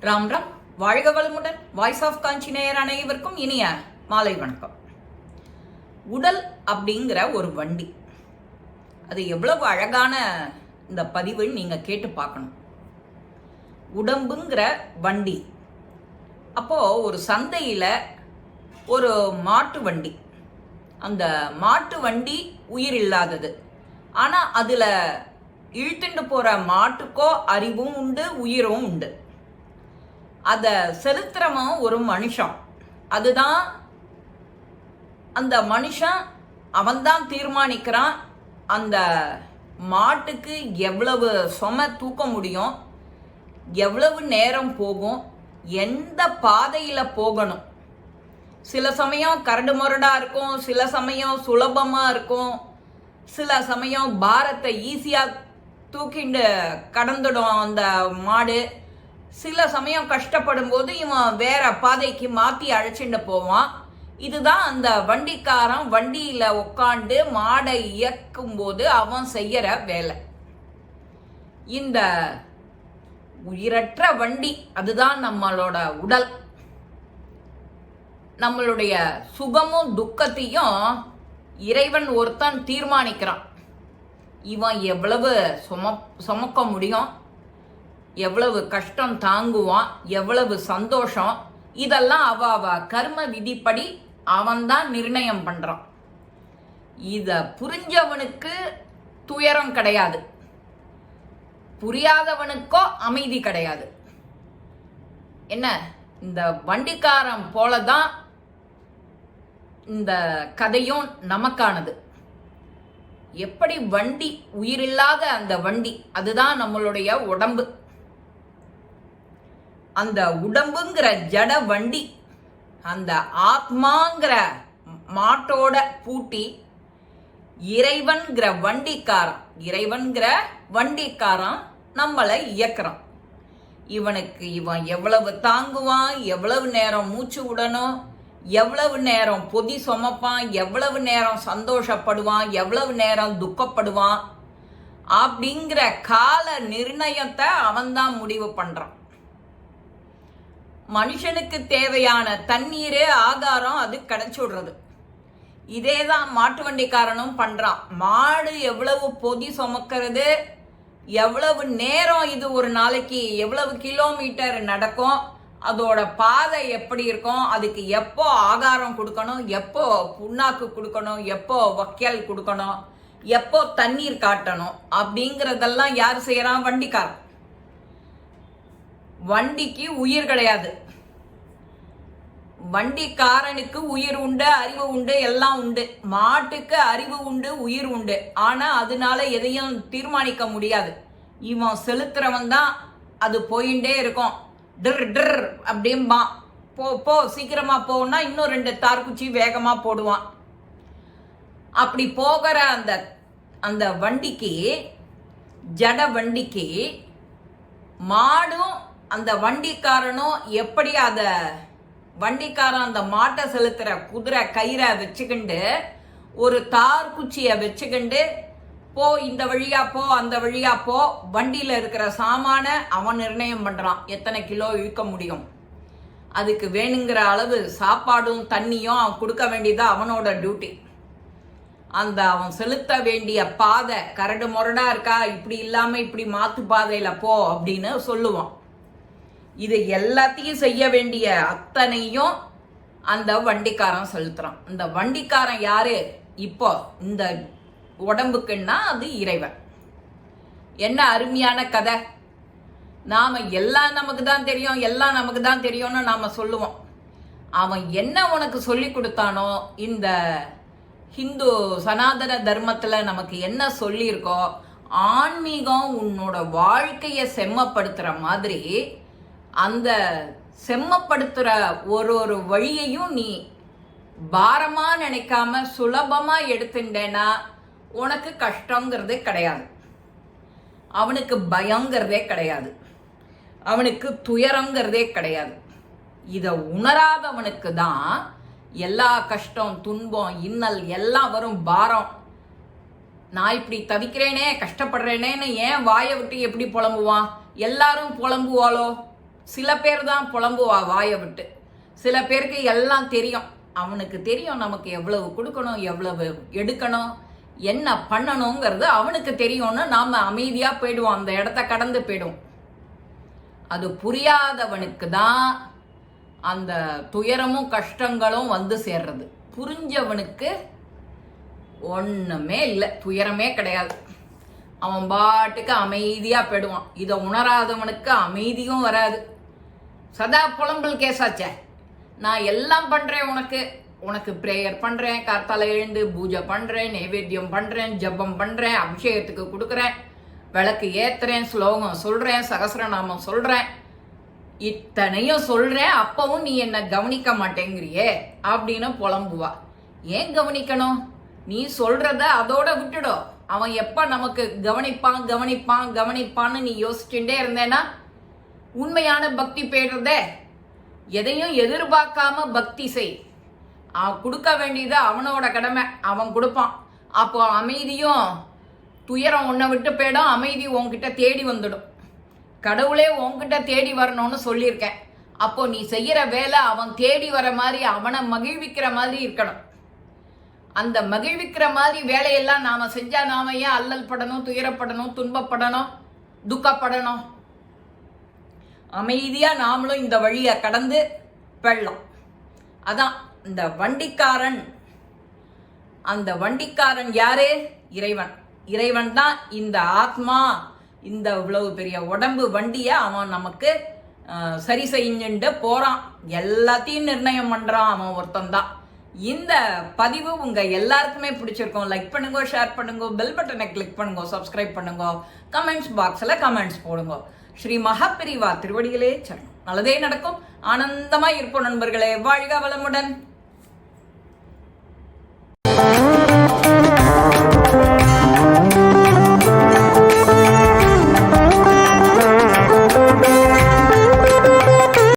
ராம் ராம். வாழ்க வளமுடன். Voice of காஞ்சி நேயர் அனைவருக்கும் இனிய மாலை வணக்கம். உடல் அப்படிங்கிற ஒரு வண்டி, அது எவ்வளவு அழகான இந்த பதிவு நீங்க கேட்டு பார்க்கணும். உடம்புங்கிற வண்டி. அப்போ ஒரு சந்தையில ஒரு மாட்டு வண்டி, அந்த மாட்டு வண்டி உயிர் இல்லாதது. ஆனா அதுல இழுத்துட்டு போற மாட்டுக்கோ அறிவும் உண்டு, உயிரும் உண்டு. அத செலுத்துறவன் ஒரு மனுஷன். அதுதான் அந்த மனுஷன், அவன்தான் தீர்மானிக்கிறான் அந்த மாட்டுக்கு எவ்வளவு சுமை தூக்க முடியும், எவ்வளவு நேரம் போகும், எந்த பாதையில போகணும். சில சமயம் கரடு முரடா இருக்கும், சில சமயம் சுலபமா இருக்கும், சில சமயம் பாரத்தை ஈஸியா தூக்கிண்டு கடந்துடும் அந்த மாடு. சில சமயம் கஷ்டப்படும் போது இவன் வேற பாதைக்கு மாத்தி அழைச்சிட்டு போவான். இதுதான் அந்த வண்டிக்காரன் வண்டியில உட்காந்து மாடை இயக்கும் போது அவன் செய்யற வேலை. இந்த உயிரற்ற வண்டி, அதுதான் நம்மளோட உடல். நம்மளுடைய சுகமும் துக்கத்தையும் இறைவன் ஒருத்தன் தீர்மானிக்கிறான். இவன் எவ்வளவு சுமக்க முடியும், எவ்வளவு கஷ்டம் தாங்குவான், எவ்வளவு சந்தோஷம், இதெல்லாம் அவ கர்ம விதிப்படி அவன்தான் நிர்ணயம் பண்றான். இத புரிஞ்சவனுக்கு துயரம் கிடையாது, புரியாதவனுக்கோ அமைதி கிடையாது. என்ன, இந்த வண்டிக்காரன் போலதான் இந்த கதையும் நமக்கானது. எப்படி வண்டி, உயிரில்லாத அந்த வண்டி, அதுதான் நம்மளுடைய உடம்பு. அந்த உடம்புங்கிற ஜட வண்டி அந்த ஆத்மாங்கிற மாட்டோட பூட்டி இறைவன்கிற வண்டிக்காரன் நம்மளை இயக்குறான். இவன் எவ்வளவு தாங்குவான், எவ்வளவு நேரம் மூச்சு விடணும், எவ்வளவு நேரம் பொதி சுமப்பான், எவ்வளவு நேரம் சந்தோஷப்படுவான், எவ்வளவு நேரம் துக்கப்படுவான் அப்படிங்கிற கால நிர்ணயத்தை அவன்தான் முடிவு பண்றான். மனுஷனுக்கு தேவையான தண்ணீர், ஆகாரம் அது கிடைச்சுடுறது. இதேதான் மாட்டு வண்டிக்காரனும் பண்றான். மாடு எவ்வளவு பொதி சுமக்கிறது, எவ்வளவு நேரம் இது ஒரு நாளைக்கு எவ்வளவு கிலோமீட்டர் நடக்கும், அதோட பாதை எப்படி இருக்கும், அதுக்கு எப்போ ஆகாரம் கொடுக்கணும், எப்போ புண்ணாக்கு கொடுக்கணும், எப்போ வக்கல் கொடுக்கணும், எப்போ தண்ணீர் காட்டணும் அப்படிங்கறதெல்லாம் யார் செய்யறான்? வண்டிக்காரன். வண்டிக்கு உயிர் கிடையாது. வண்டிக்காரனுக்கு உயிர் உண்டு, அறிவு உண்டு, எல்லாம் உண்டு. மாட்டுக்கு அறிவு உண்டு, உயிர் உண்டு. ஆனா அதனால எதையும் தீர்மானிக்க முடியாது. இவன் செலுத்துறவன் தான் அது போயிட்டே இருக்கும். டிர் டிர் அப்படின்பா, போ சீக்கிரமா போனா இன்னும் 2 தார்குச்சி வேகமா போடுவான். அப்படி போகிற அந்த வண்டிக்கு, ஜட வண்டிக்கு, மாடும் அந்த வண்டிக்காரனும் எப்படி வண்டிக்காரன் அந்த மாட்டை செலுத்துற குதிரை கயிறை வச்சுக்கிண்டு ஒரு தார் குச்சியை வச்சுக்கிண்டு போ, இந்த வழியா போ, அந்த வழியா போ, வண்டியில இருக்கிற சாமான அவன் நிர்ணயம் பண்றான் எத்தனை கிலோ இழுக்க முடியும். அதுக்கு வேணுங்கிற அளவு சாப்பாடும் தண்ணியும் அவன் கொடுக்க வேண்டியது அவனோட டியூட்டி. அவன் செலுத்த வேண்டிய பாதை கரடு முரடா இருக்கா, இப்படி இல்லாம இப்படி மாத்து பாதையில போ அப்படின்னு சொல்லுவான். இது எல்லாத்தையும் செய்ய வேண்டிய அத்தனையும் அந்த வண்டிக்காரன் செலுத்துறான். இந்த வண்டிக்காரன் யாரு? இப்போ இந்த உடம்புக்குன்னா அது இறைவன். என்ன அருமையான கதை. நாம எல்லாம் நமக்கு தான் தெரியும், எல்லாம் நமக்கு தான் தெரியும்னு நாம சொல்லுவோம். அவன் என்ன உனக்கு சொல்லி கொடுத்தானோ, இந்த ஹிந்து சனாதன தர்மத்துல நமக்கு என்ன சொல்லியிருக்கோ, ஆன்மீகம் உன்னோட வாழ்க்கைய செம்மப்படுத்துற மாதிரி அந்த செம்மப்படுத்துற ஒரு வழியையும் நீ பாரமா நினைக்காம சுலபமா எடுத்துட்டேன்னா உனக்கு கஷ்டங்கிறதே கிடையாது, அவனுக்கு பயங்கிறதே கிடையாது, அவனுக்கு துயரங்கிறதே கிடையாது. இத உணராதவனுக்கு தான் எல்லா கஷ்டம், துன்பம், இன்னல் எல்லாம் வரும். பாரம், நான் இப்படி தவிக்கிறேனே, கஷ்டப்படுறேனேன்னு ஏன் வாயை விட்டு எப்படி புலம்புவான்? எல்லாரும் புலம்புவாளோ? சில பேர் தான் புலம்புவா வாயை விட்டு. சில பேருக்கு எல்லாம் தெரியும். அவனுக்கு தெரியும் நமக்கு எவ்வளவு கொடுக்கணும், எவ்வளவு எடுக்கணும், என்ன பண்ணணுங்கிறது அவனுக்கு தெரியும்னு நாம் அமைதியாக போயிடுவோம், அந்த இடத்த கடந்து போயிடுவோம். அது புரியாதவனுக்கு தான் அந்த துயரமும் கஷ்டங்களும் வந்து சேர்றது. புரிஞ்சவனுக்கு ஒன்றுமே இல்லை, துயரமே கிடையாது. அவன் பாட்டுக்கு அமைதியாக போயிடுவான். இதை உணராதவனுக்கு அமைதியும் வராது. சதா புலம்பல் கேசாச்சே, நான் எல்லாம் பண்ணுறேன், உனக்கு ப்ரேயர் பண்ணுறேன், கார்த்தால எழுந்து பூஜை பண்ணுறேன், நைவேத்தியம் பண்ணுறேன், ஜபம் பண்ணுறேன், அபிஷேகத்துக்கு கொடுக்குறேன், விளக்கு ஏற்றுறேன், ஸ்லோகம் சொல்கிறேன், சகஸ்ரநாமம் சொல்கிறேன், இத்தனையும் சொல்கிறேன், அப்பவும் நீ என்னை கவனிக்க மாட்டேங்கிறியே அப்படின்னு புலம்புவா. ஏன் கவனிக்கணும்? நீ சொல்கிறத அதோட விட்டுடும். அவன் எப்போ நமக்கு கவனிப்பான்னு நீ யோசிச்சுட்டே இருந்தேன்னா உண்மையான பக்தி போயிடுறதே. எதையும் எதிர்பார்க்காம பக்தி செய். அவன் கொடுக்க வேண்டியது அவனோட கடமை, அவன் கொடுப்பான். அப்போ அமைதியும் துயரம் உன்னை விட்டு போயிடும், அமைதி உன்கிட்ட தேடி வந்துடும். கடவுளே உன்கிட்ட தேடி வரணும்னு சொல்லியிருக்கேன். அப்போ நீ செய்யற வேலை அவன் தேடி வர மாதிரி, அவனை மகிழ்விக்கிற மாதிரி இருக்கணும். அந்த மகிழ்விக்கிற மாதிரி வேலையெல்லாம் நாம செஞ்சா நாம ஏன் அல்லல் படணும், துயரப்படணும், துன்பப்படணும், துக்கப்படணும்? அமைதியா நாமளும் இந்த வழியை கடந்து பெறலாம். அதான் இந்த வண்டிக்காரன். அந்த வண்டிக்காரன் யாரு? இறைவன். இறைவன் தான் இந்த ஆத்மா, இந்த இவ்வளவு பெரிய உடம்பு வண்டியை அவன் நமக்கு சரி செஞ்சுட்டு போறான். எல்லாத்தையும் நிர்ணயம் பண்றான் அவன் ஒருத்தன் தான். இந்த பதிவு உங்க எல்லாருக்குமே பிடிச்சிருக்கும். லைக் பண்ணுங்க, ஷேர் பண்ணுங்க, பெல் பட்டனை கிளிக் பண்ணுங்க, சப்ஸ்கிரைப் பண்ணுங்க, கமெண்ட்ஸ் பாக்ஸ்ல கமெண்ட்ஸ் போடுங்க. ஸ்ரீ மகாபெரிவா திருவடிகளே சரணம். நல்லதே நடக்கும். ஆனந்தமா இருப்போம் நண்பர்களே. வாழ்க வளமுடன்.